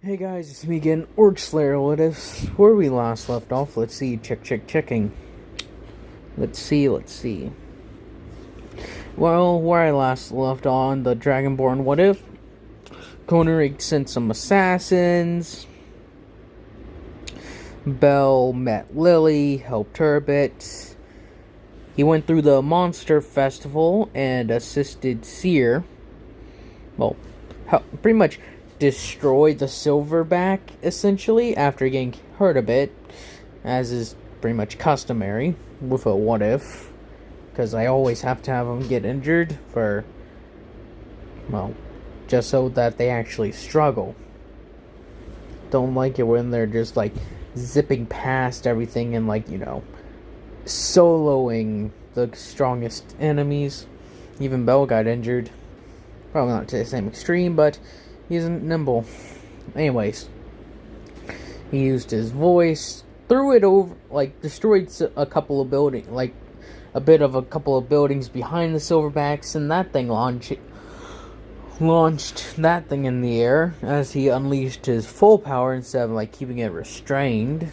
Hey guys, it's me again, Orc Slayer. What if where we last left off? Let's see. Checking. Let's see. Well, where I last left on the dragonborn. What if Koenig sent some assassins? Bell met Lily, helped her a bit. He went through the monster festival and assisted Seer. Well, pretty much destroyed the silverback, essentially, after getting hurt a bit, as is pretty much customary with a what if, because I always have to have them get injured for, well, just so that they actually struggle. Don't like it when they're just, like, zipping past everything and, like, soloing the strongest enemies. Even Bell got injured. Probably not to the same extreme, but he isn't nimble. Anyways, he used his voice, threw it over, destroyed a couple of buildings, a bit of a couple of buildings behind the silverbacks, and that thing launched that thing in the air as he unleashed his full power instead of, keeping it restrained.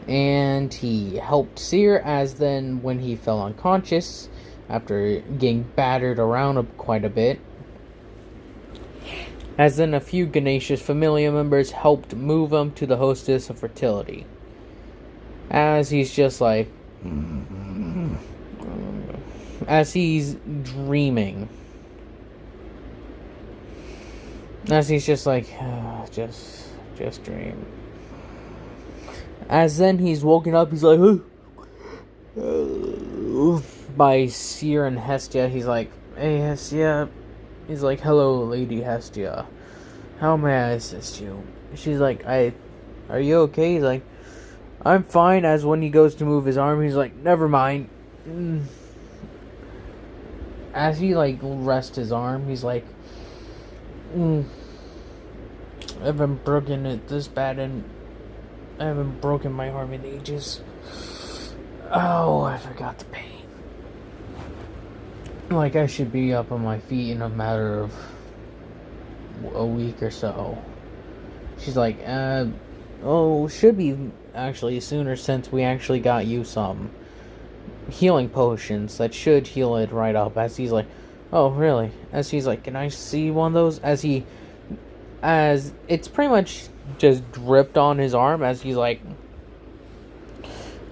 And he helped Seer, as then when he fell unconscious, after getting battered around quite a bit, as then a few Ganesha's familiar members helped move him to the hostess of fertility. As he's just as he's dreaming. As he's just just dream. As then he's woken up, he's like, by Seer and Hestia. He's like, hey Hestia. He's like, hello, Lady Hestia. How may I assist you? She's like, are you okay? He's like, I'm fine. As when he goes to move his arm, he's like, never mind. As he, rests his arm, he's like, I haven't broken it this bad, and I haven't broken my arm in ages. Oh, I forgot the pain. I should be up on my feet in a matter of a week or so. She's like, should be actually sooner, since we actually got you some healing potions that should heal it right up. As he's like, oh, really? As he's like, can I see one of those? As it's pretty much just dripped on his arm, as he's like,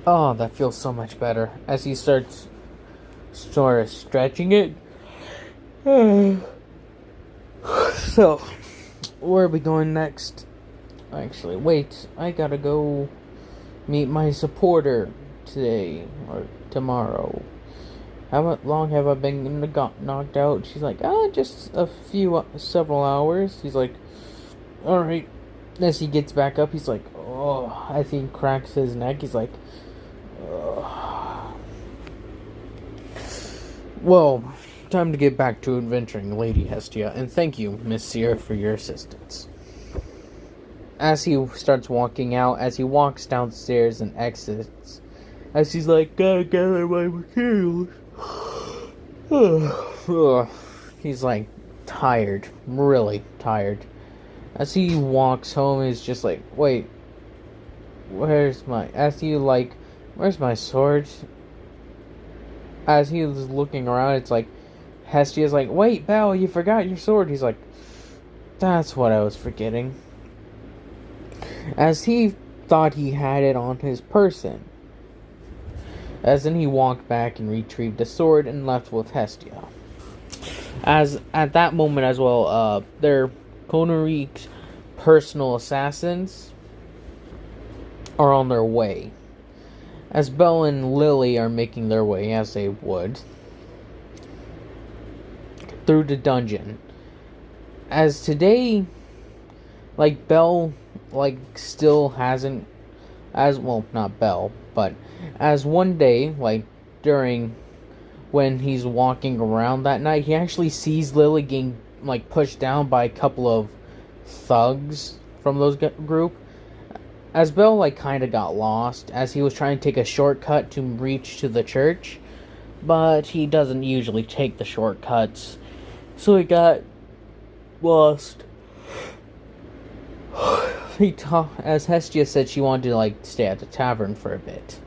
oh, that feels so much better. As he starts sort of stretching it. So, where are we going next? Actually, wait, I gotta go meet my supporter today or tomorrow. How long have I been knocked out? She's like, just several hours. He's like, alright. As he gets back up, he's like, oh, as he cracks his neck, he's like, well, time to get back to adventuring, Lady Hestia, and thank you, Miss Seer, for your assistance. As he starts walking out, as he walks downstairs and exits, as he's like, gotta gather my materials. He's tired, really tired. As he walks home, he's just like, wait, where's my sword? As he was looking around, it's like, Hestia's like, wait, Belle, you forgot your sword. He's like, that's what I was forgetting. As he thought he had it on his person. As then he walked back and retrieved the sword and left with Hestia. As at that moment as well, their Konarik's personal assassins are on their way. As Belle and Lily are making their way, as they would, through the dungeon. As today, Belle, still hasn't, not Belle, but as one day, during when he's walking around that night, he actually sees Lily getting, pushed down by a couple of thugs from those group. As Bell, kind of got lost, as he was trying to take a shortcut to reach to the church, but he doesn't usually take the shortcuts, so he got lost. as Hestia said, she wanted to like stay at the tavern for a bit.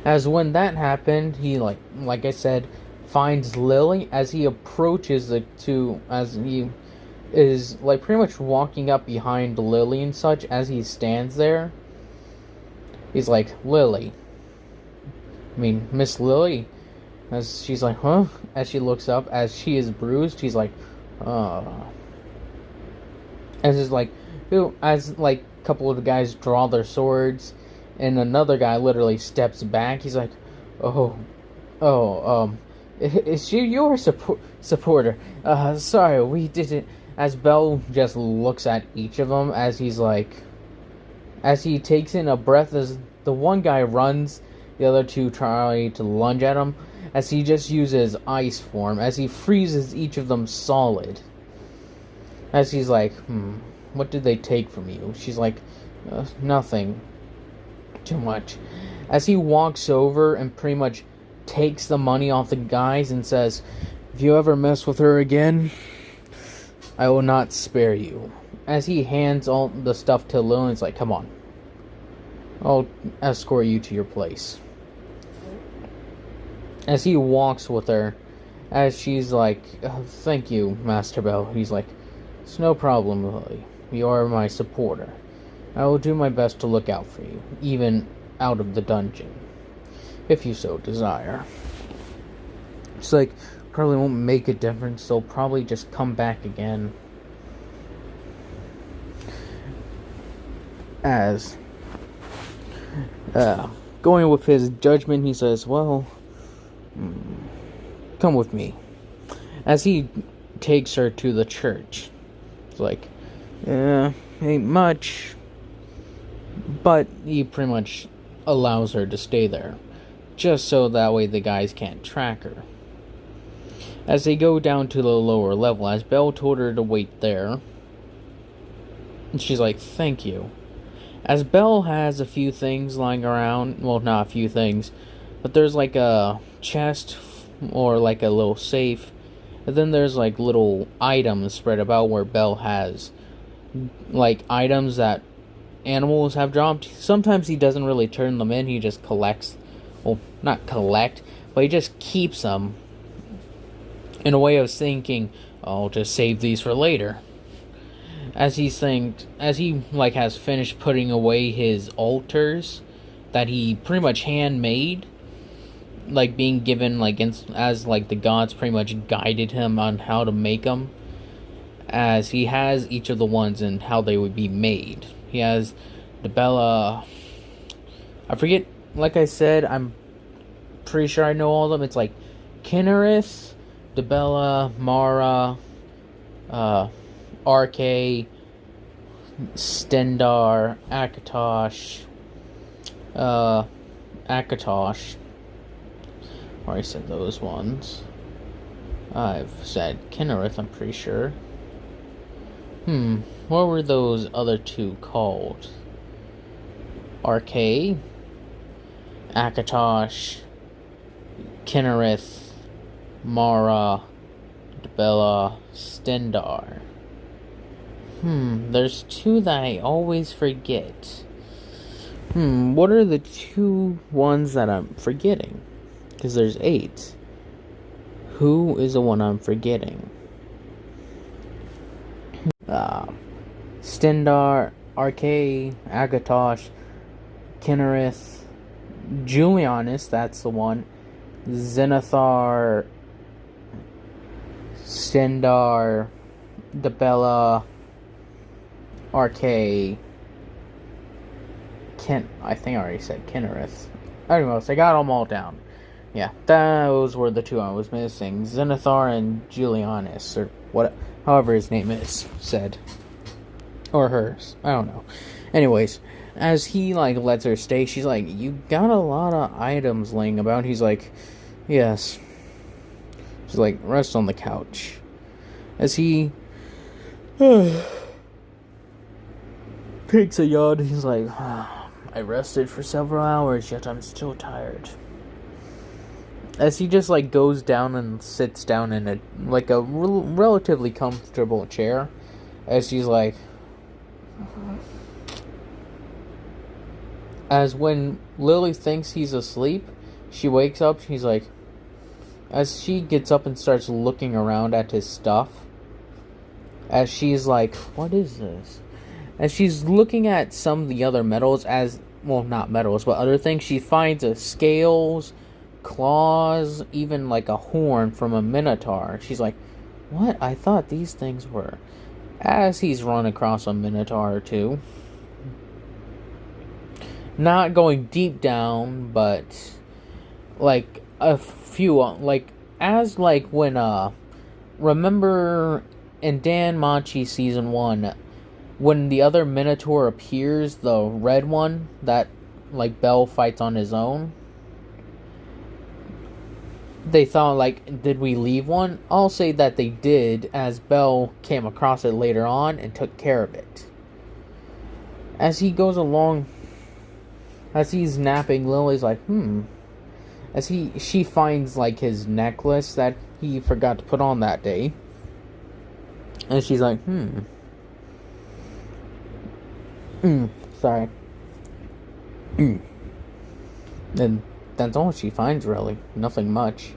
As when that happened, he like I said, finds Lily. As he approaches the two, as he is like pretty much walking up behind Lily and such. As he stands there, he's like, Lily. I mean, Miss Lily. As she's like, huh? As she looks up, as she is bruised, he's like, As is like, as like a couple of the guys draw their swords, and another guy literally steps back. He's like, is she your supporter? Sorry, we didn't. As Bell just looks at each of them, as he's like, as he takes in a breath, as the one guy runs, the other two try to lunge at him, as he just uses ice form, as he freezes each of them solid. As he's like, what did they take from you? She's like, nothing. Too much. As he walks over and pretty much takes the money off the guys and says, if you ever mess with her again, I will not spare you. As he hands all the stuff to Lily, it's like, come on. I'll escort you to your place. As he walks with her, as she's like, thank you, Master Bell. He's like, it's no problem, Lily. You are my supporter. I will do my best to look out for you, even out of the dungeon, if you so desire. It's like, probably won't make a difference. They'll probably just come back again. As going with his judgment, he says, well, come with me. As he takes her to the church. It's like, ain't much. But he pretty much allows her to stay there. Just so that way the guys can't track her. As they go down to the lower level, as Belle told her to wait there, and she's like, thank you. As Belle has a few things lying around, well, not a few things, but there's like a chest or like a little safe, and then there's like little items spread about where Belle has like items that animals have dropped. Sometimes he doesn't really turn them in, he just collects, well, not collect, but he just keeps them in a way of thinking, I'll just save these for later. As he like has finished putting away his altars that he pretty much handmade, like being given like as like the gods pretty much guided him on how to make them. As he has each of the ones and how they would be made. He has the Bella, I forget, like I said, I'm pretty sure I know all of them. It's like Kinnerith, Debella, Mara, RK, Stendar, Akatosh, Akatosh. Already said those ones. I've said Kinnerith, I'm pretty sure. What were those other two called? RK, Akatosh, Kinnerith, Mara, Debella, Stendar. There's two that I always forget. What are the two ones that I'm forgetting? Because there's 8. Who is the one I'm forgetting? Stendar, RK, Akatosh, Kinnerith, Julianus, that's the one. Zenithar, Stendar, Debella, RK, I think I already said Kinnerith. Anyways, I got them all down. Yeah, those were the two I was missing. Zenithar and Julianus, or what, however his name is said. Or hers. I don't know. Anyways, as he, like, lets her stay, she's like, you got a lot of items laying about. He's like, yes. She's like, rest on the couch. As he takes a yawn, he's like, I rested for several hours, yet I'm still tired. As he just, like, goes down and sits down in a relatively comfortable chair. As she's like, As when Lily thinks he's asleep, she wakes up, she's like, as she gets up and starts looking around at his stuff, as she's like, what is this? As she's looking at some of the other metals, well, not metals, but other things, she finds scales, claws, even like a horn from a minotaur. She's like, what? I thought these things were. As he's run across a minotaur or two. Not going deep down, but like a few, like when remember in Dan Machi season 1, when the other minotaur appears, the red one that like Bell fights on his own, they thought like, did we leave one? I'll say that they did, as Bell came across it later on and took care of it. As he goes along, as he's napping, Lily's like, as she finds like his necklace that he forgot to put on that day. And she's like, sorry. And that's all she finds, really. Nothing much.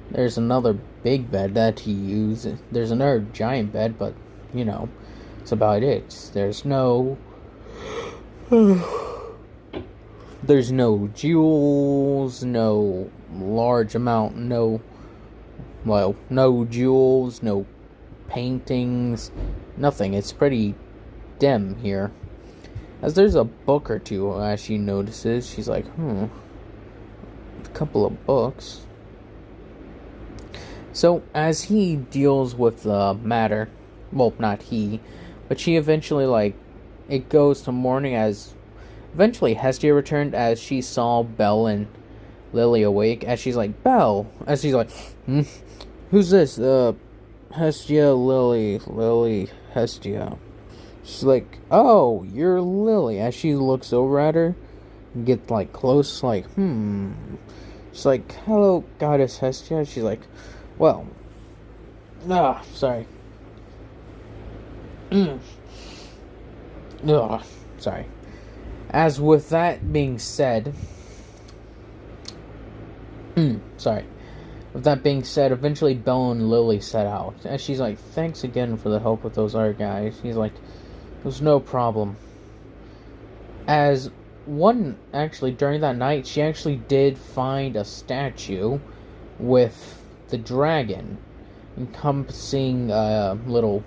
There's another big bed that he uses. There's another giant bed, but, you know, that's about it. There's no jewels, no large amount, no jewels, no paintings, nothing. It's pretty dim here. As there's a book or two, as she notices, she's like, a couple of books. So, as he deals with the matter, well, not he, but she eventually, it goes to morning as eventually Hestia returned, as she saw Belle and Lily awake, as she's like, Belle, as she's like, who's this? Hestia, Lily, Hestia. She's like, oh, you're Lily. As she looks over at her and gets close, she's like, hello, goddess Hestia. She's like, well, sorry. Sorry. As with that being said, With that being said, eventually Belle and Lily set out. And she's like, thanks again for the help with those other guys. He's like, it was no problem. During that night, she actually did find a with the dragon encompassing little.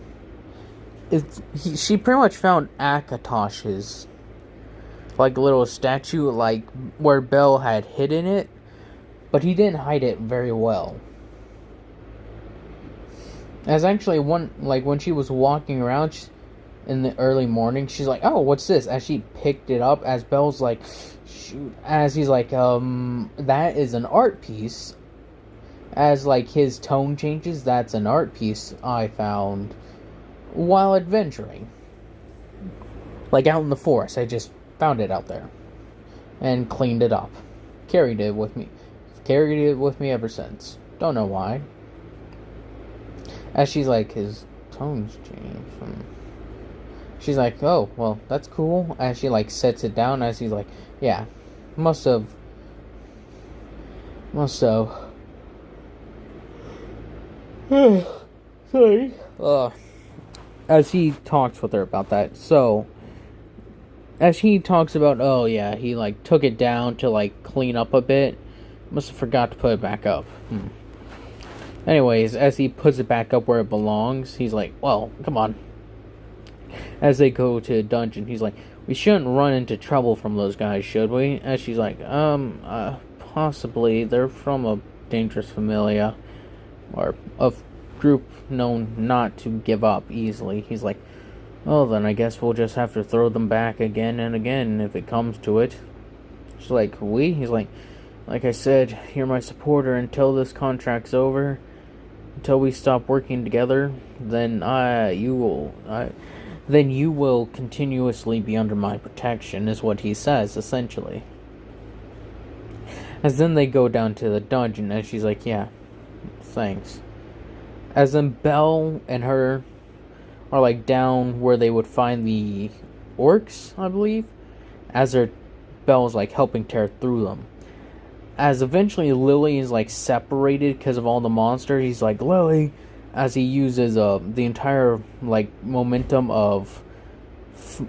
She pretty much found Akatosh's little statue, where Belle had hidden it, but he didn't hide it very well. As actually when she was walking around in the early morning, she's like, oh, what's this? As she picked it up, as Belle's like, shoot, as he's like, that is an art piece. As his tone changes, that's an art piece I found while adventuring. Out in the forest, I just found it out there. And cleaned it up. Carried it with me ever since. Don't know why. As she's like, his tones changed. She's like, oh, well, that's cool. As she sets it down, as he's like, yeah, must have. Sorry. As he talks with her about that, so as he talks about, oh yeah, he took it down to clean up a bit. Must have forgot to put it back up. Anyways, as he puts it back up where it belongs, he's like, well, come on. As they go to a dungeon, he's like, we shouldn't run into trouble from those guys, should we? As she's like, possibly. They're from a dangerous familia, or a group known not to give up easily. He's like, well, then I guess we'll just have to throw them back again and again if it comes to it. She's like, we? He's like I said, you're my supporter until this contract's over. Until we stop working together, then you will continuously be under my protection, is what he says, essentially. As then they go down to the dungeon, and she's like, yeah, thanks. As then Belle and her are like down where they would find the orcs, I believe, as their Belle's like helping tear through them. As eventually Lily is like separated because of all the monsters, he's like, Lily, as he uses the entire like momentum of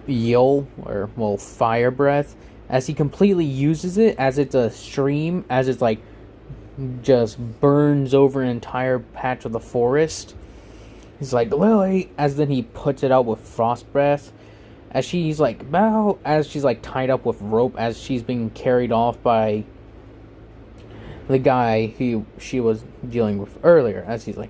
Yol, or well, fire breath, as he completely uses it as it's a stream, as it's like just burns over an entire patch of the forest. He's like, Lily, as then he puts it out with frost breath, as she's like, Belle, as she's like tied up with rope, as she's being carried off by the guy who she was dealing with earlier, as he's like,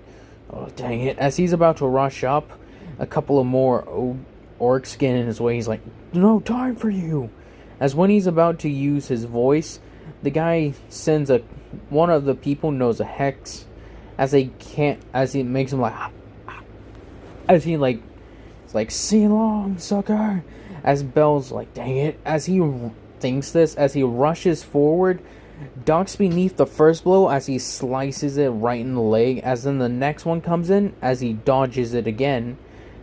oh dang it, as he's about to rush up, a couple of more orcs get in his way. He's like, no time for you. As when he's about to use his voice, the guy sends one of the people knows a hex, as he makes him like, as he like, it's like, see you long, sucker. As Belle's like, dang it, as he thinks this, as he rushes forward, ducks beneath the first blow as he slices it right in the leg, as then the next one comes in as he dodges it again,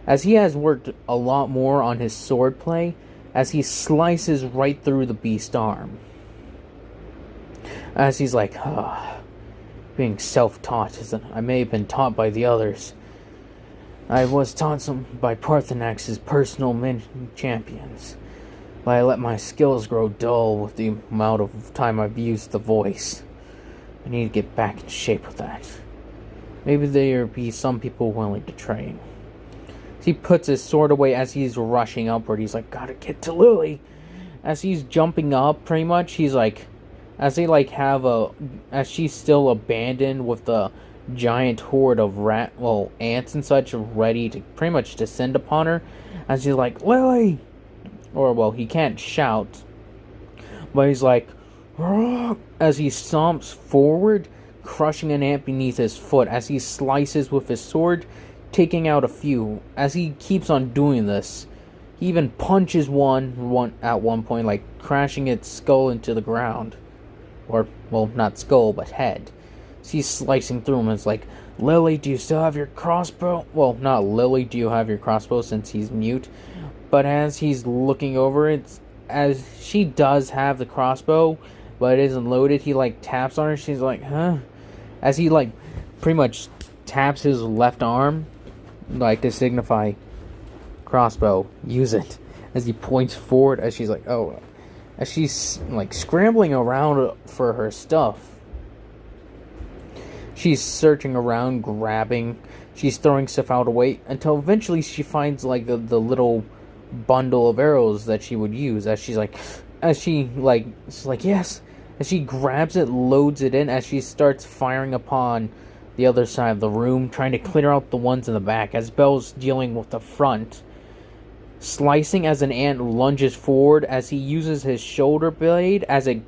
as he has worked a lot more on his sword play, as he slices right through the beast's arm. As he's like, being self-taught, I may have been taught by the others. I was taught some by Parthenax's personal champions, but I let my skills grow dull with the amount of time I've used the voice. I need to get back in shape with that. Maybe there be some people willing to train. He puts his sword away as he's rushing upward. He's like, gotta get to Lily. As he's jumping up, pretty much, he's like, as she's still abandoned with the giant horde of ants and such ready to pretty much descend upon her, as he's like, Lily! Or, well, he can't shout, but he's like, Rrr! As he stomps forward, crushing an ant beneath his foot, as he slices with his sword, taking out a few. As he keeps on doing this, he even punches one at one point, like crashing its skull into the ground. Or, well, not skull, but head. So he's slicing through him. It's like, Lily, do you still have your crossbow? Well, not Lily, do you have your crossbow, since he's mute. But as he's looking over it, as she does have the crossbow, but it isn't loaded, he like taps on her. She's like, huh? As he like pretty much taps his left arm, like to signify crossbow, use it. As he points forward, as she's like, oh. As she's like scrambling around for her stuff. She's searching around, grabbing. She's throwing stuff out away until eventually she finds like the little bundle of arrows that she would use. As she's like, she's like, yes. As she grabs it, loads it in, as she starts firing upon the other side of the room, trying to clear out the ones in the back. As Belle's dealing with the front, slicing as an ant lunges forward, as he uses his shoulder blade, as it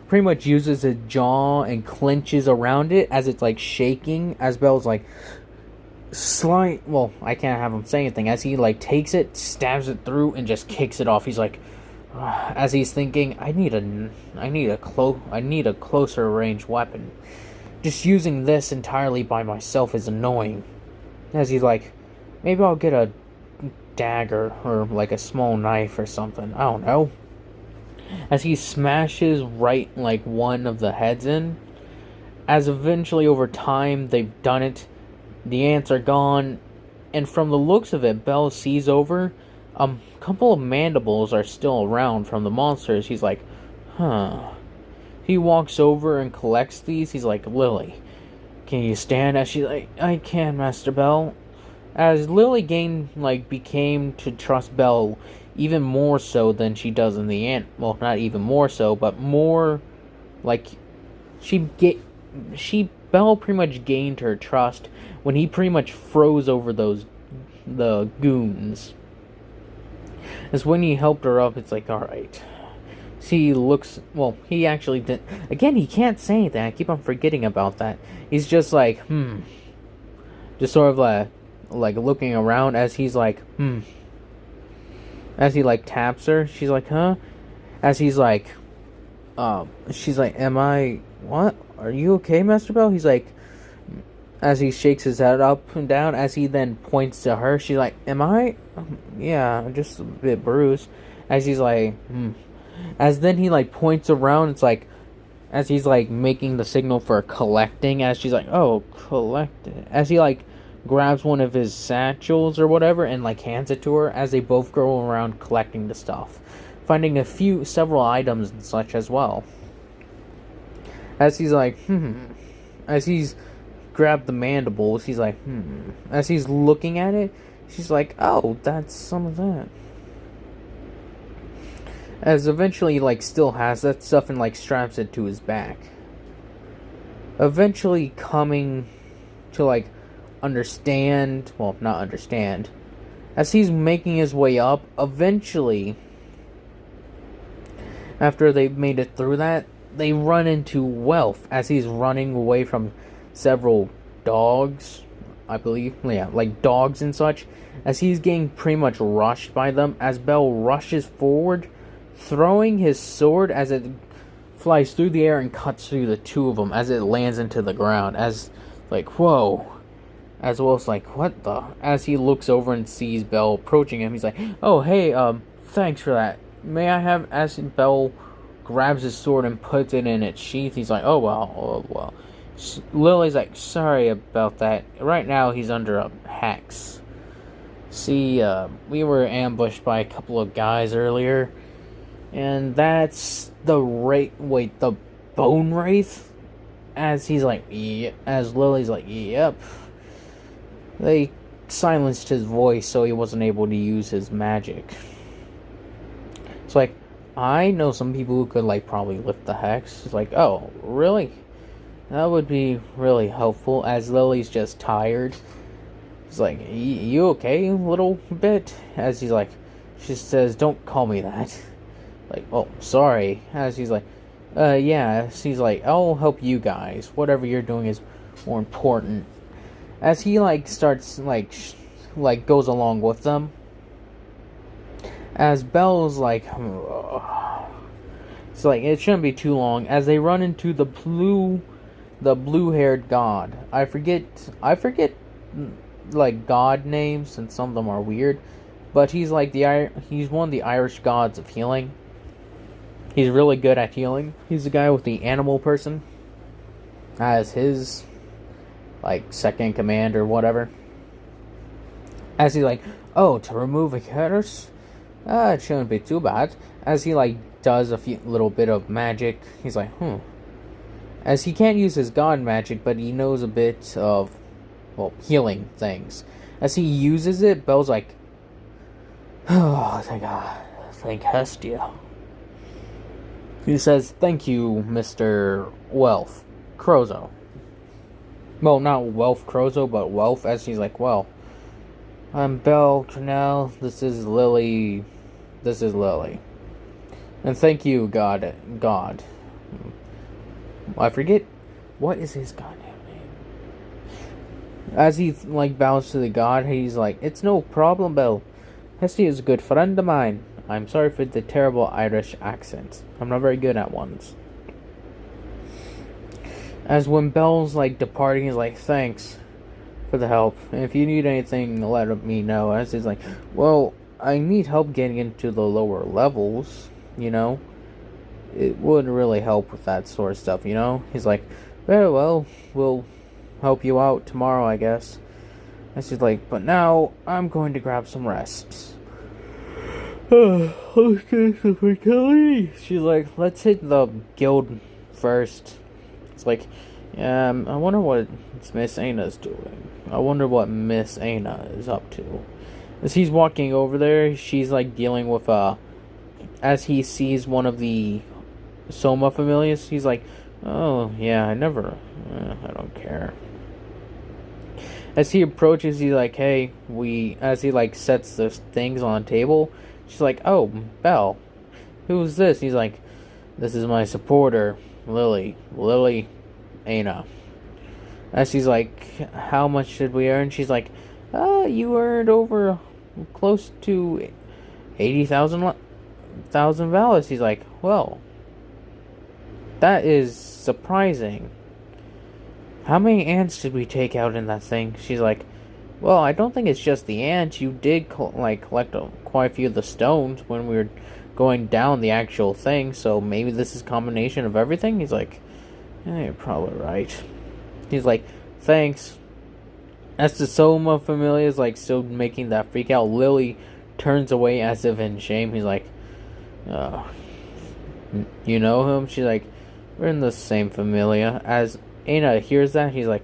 pretty much uses his jaw and clenches around it, as it's like shaking, as Belle's like, well, I can't have him say anything, as he like takes it, stabs it through, and just kicks it off. He's like, as he's thinking, I need a closer range weapon. Just using this entirely by myself is annoying. As he's like, maybe I'll get a dagger or like a small knife or something. I don't know. As he smashes right like one of the heads in, as eventually over time they've done it, the ants are gone, and from the looks of it, Belle sees over a couple of mandibles are still around from the monsters. He's like, huh. He walks over and collects these. He's like, Lily, can you stand? As she's like, I can, Master Belle. As Lily became to trust Belle even more so than she does in the ant. Well, not even more so, but more like Belle pretty much gained her trust when he pretty much froze over the goons. As when he helped her up, it's like, alright. He looks, well, he actually did. Again, he can't say anything. I keep on forgetting about that. He's just like, just sort of like looking around as he's like, As he like taps her, she's like, huh? As he's like, she's like, what? Are you okay, Master Belle? He's like, As he shakes his head up and down, as he then points to her, she's like, am I? Yeah, just a bit bruised. As he's like, As then he, like, points around, it's like, as he's, like, making the signal for collecting, as she's like, oh, collect it. As he, like, grabs one of his satchels or whatever and, like, hands it to her, as they both go around collecting the stuff. Finding several items and such as well. As he's like, As he's grabbed the mandibles, he's like, As he's looking at it, she's like, oh, that's some of that. As eventually, like, still has that stuff and, like, straps it to his back. Eventually coming to, like, understand, well, not understand. As he's making his way up, eventually, after they've made it through that, they run into Wealth as he's running away from several dogs, I believe. Yeah, like dogs and such. As he's getting pretty much rushed by them, as Bell rushes forward, throwing his sword as it flies through the air and cuts through the two of them as it lands into the ground. As, like, whoa. As Wolf's like, what the? As he looks over and sees Bell approaching him, he's like, oh, hey, thanks for that. May I have? As Bell grabs his sword and puts it in its sheath, he's like, oh, well. Lily's like, sorry about that. Right now, he's under a hex. See, we were ambushed by a couple of guys earlier. And that's the the Bone Wraith? As he's like, as Lily's like, yep. They silenced his voice so he wasn't able to use his magic. It's like, I know some people who could, like, probably lift the hex. It's like, oh, really? That would be really helpful, as Lily's just tired. He's like, you okay, a little bit? As he's like, she says, don't call me that. Like, oh, sorry. As he's like, yeah. She's like, I'll help you guys. Whatever you're doing is more important. As he, like, starts, like, goes along with them. As Belle's like, it's like, it shouldn't be too long. As they run into the blue-haired god. I forget, like, god names, since some of them are weird. But he's, like, he's one of the Irish gods of healing. He's really good at healing. He's the guy with the animal person as his, like, second command or whatever. As he, like, oh, to remove a curse? It shouldn't be too bad. As he, like, does a little bit of magic, he's like, As he can't use his god magic, but he knows a bit of, well, healing things. As he uses it, Belle's like, oh, thank God. Thank Hestia. He says, thank you, Mr. Wealth Crozo. Well, not Wealth Crozo, but Wealth, as he's like, well, I'm Belle Cornell, this is Lily. And thank you, God. I forget, what is his goddamn name? As he, like, bows to the god, he's like, it's no problem, Belle. Hestia is a good friend of mine. I'm sorry for the terrible Irish accent. I'm not very good at ones. As when Belle's, like, departing, he's like, thanks for the help. And if you need anything, let me know. As he's like, well, I need help getting into the lower levels, you know? It wouldn't really help with that sort of stuff, you know? He's like, very well, we'll help you out tomorrow, I guess. And she's like, but now, I'm going to grab some rest. She's like, let's hit the guild first. It's like, I wonder what Miss Anna's doing. I wonder what Miss Anna is up to. As he's walking over there, she's, like, dealing with, as he sees one of the Soma familiars, he's like, oh, yeah, I don't care. As he approaches, he's like, hey, as he, like, sets the things on the table, she's like, oh, Belle, who's this? He's like, this is my supporter, Lily Anna. As he's like, how much did we earn? She's like, you earned over close to 80,000 values. He's like, well, that is surprising. how many ants did we take out in that thing? She's like, well, I don't think it's just the ants. You did collect quite a few of the stones when we were going down the actual thing, so maybe this is a combination of everything. He's like, yeah, you're probably right. He's like, thanks. As the Soma Familia is like still making that freak out, Lily turns away as if in shame. He's like, oh, you know him? She's like, we're in the same familia. As Aina hears that, he's like,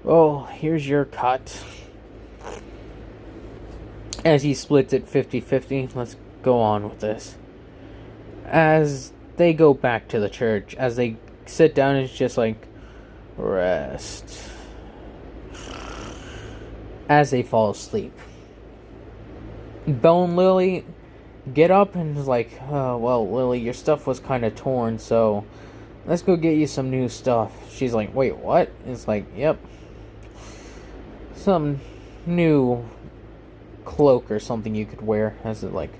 oh, here's your cut. As he splits it 50-50, let's go on with this. As they go back to the church, as they sit down, it's just like, rest. As they fall asleep, Belle and Lily get up and is like, oh, well, Lily, your stuff was kind of torn, so let's go get you some new stuff. She's like, wait, what? It's like, yep. Some new cloak or something you could wear. As it like,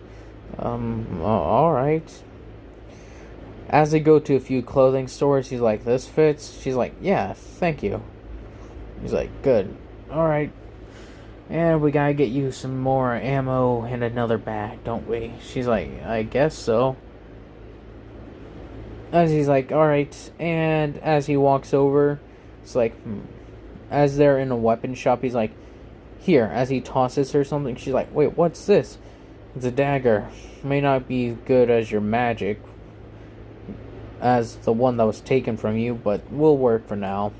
alright. As they go to a few clothing stores, he's like, this fits? She's like, yeah, thank you. He's like, good. Alright. And we gotta get you some more ammo and another bag, don't we? She's like, I guess so. As he's like, alright. And as he walks over, it's like, As they're in a weapon shop, he's like, here. As he tosses her something, she's like, wait, what's this? It's a dagger. May not be good as your magic, as the one that was taken from you, but will work for now.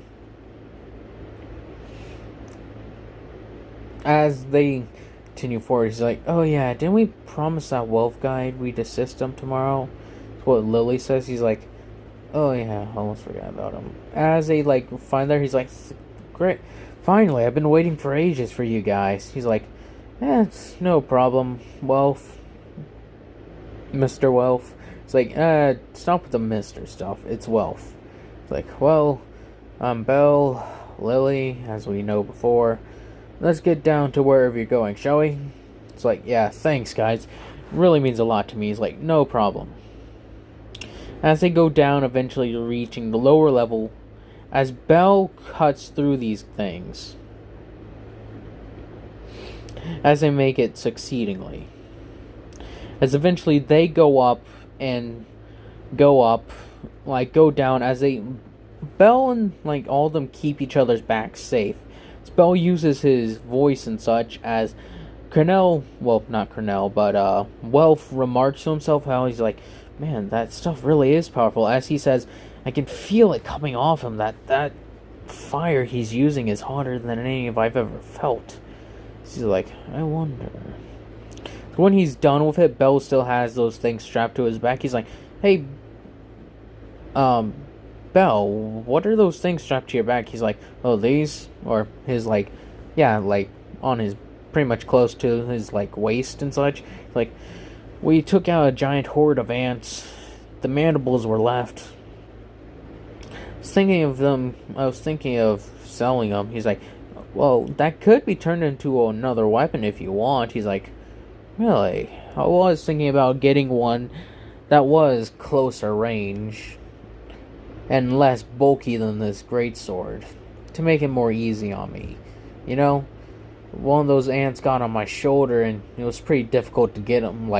As they continue forward, he's like, oh yeah, didn't we promise that wolf guide we'd assist him tomorrow? That's what Lily says. He's like, oh yeah, I almost forgot about him. As they find there, he's like, great, finally, I've been waiting for ages for you guys. He's like, it's no problem, Welf. Mr. Welf. It's like, stop with the Mr. stuff, it's Welf. It's like, well, I'm Belle, Lily, as we know before. Let's get down to wherever you're going, shall we? It's like, yeah, thanks, guys. It really means a lot to me. He's like, no problem. As they go down, eventually reaching the lower level, as Belle cuts through these things, as they make it succeedingly. As eventually they go up, go down, as Belle and, all of them keep each other's backs safe. Belle uses his voice and such as Cornell, well, not Cornell, but Welf remarks to himself how he's like, man, that stuff really is powerful. As he says, I can feel it coming off him, that fire he's using is hotter than any I've ever felt. He's like, I wonder. So when he's done with it, Belle still has those things strapped to his back. He's like, hey, Belle, what are those things strapped to your back? He's like, oh, these? Or his, on his, pretty much close to his, waist and such. Like, we took out a giant horde of ants. The mandibles were left. I was thinking of selling them. He's like, well, that could be turned into another weapon if you want. He's like, really? I was thinking about getting one that was closer range and less bulky than this greatsword, to make it more easy on me. You know, one of those ants got on my shoulder, and it was pretty difficult to get him,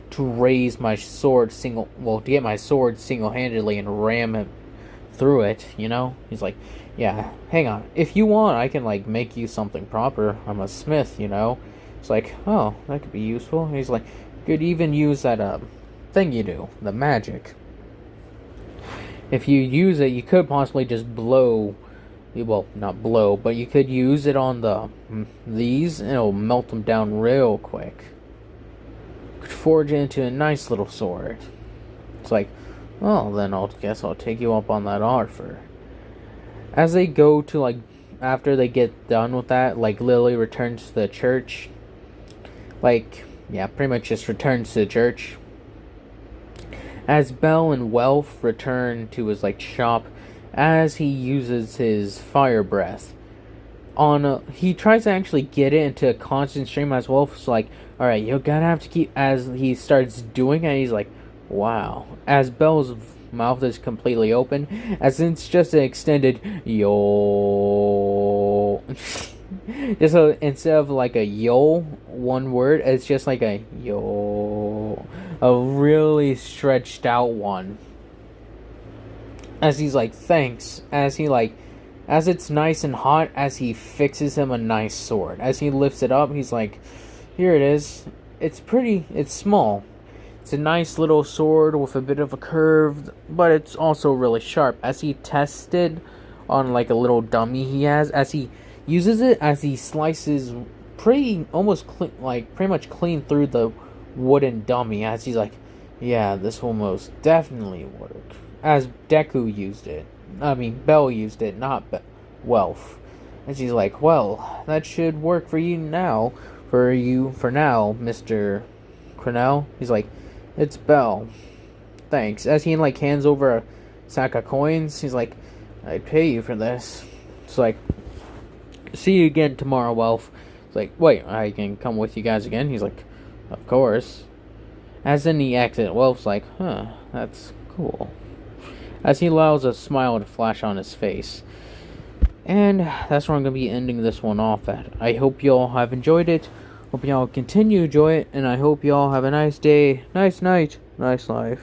to raise my sword to get my sword single-handedly and ram him through it, you know? He's like, yeah, hang on. If you want, I can, make you something proper. I'm a smith, you know? It's like, oh, that could be useful. And he's like, could even use that, thing you do, the magic. If you use it, you could possibly just blow, well, not blow, but you could use it on these, and it'll melt them down real quick. Could forge it into a nice little sword. It's like, well, then I'll take you up on that offer. As they go to, after they get done with that, Lily returns to the church. Pretty much just returns to the church. As Belle and Welf return to his shop, as he uses his fire breath, he tries to actually get it into a constant stream. As Welf's like, all right, you're gonna have to keep. As he starts doing it, he's like, wow. As Belle's mouth is completely open, as it's just an extended yo. Just instead of like a yo, one word, it's just like a yo, a really stretched out one. As he's like, thanks. As it's nice and hot, as he fixes him a nice sword. As he lifts it up, he's like, here it is. It's small. It's a nice little sword with a bit of a curve, but it's also really sharp. As he tests it on like a little dummy he has, as he uses it, as he slices pretty much clean through the wooden dummy, as he's like, yeah, this will most definitely work. As Deku used it. I mean, Bell used it, not Welf. And she's like, well, that should work for you now. For now, Mr. Cornell. He's like, it's Bell. Thanks. As he hands over a sack of coins, he's like, I'd pay you for this. It's like, see you again tomorrow, Welf. It's like, wait, I can come with you guys again? He's like, of course. As in the exit, Welf's like, huh, that's cool. As he allows a smile to flash on his face. And that's where I'm going to be ending this one off at. I hope y'all have enjoyed it. Hope y'all continue to enjoy it. And I hope y'all have a nice day, nice night, nice life.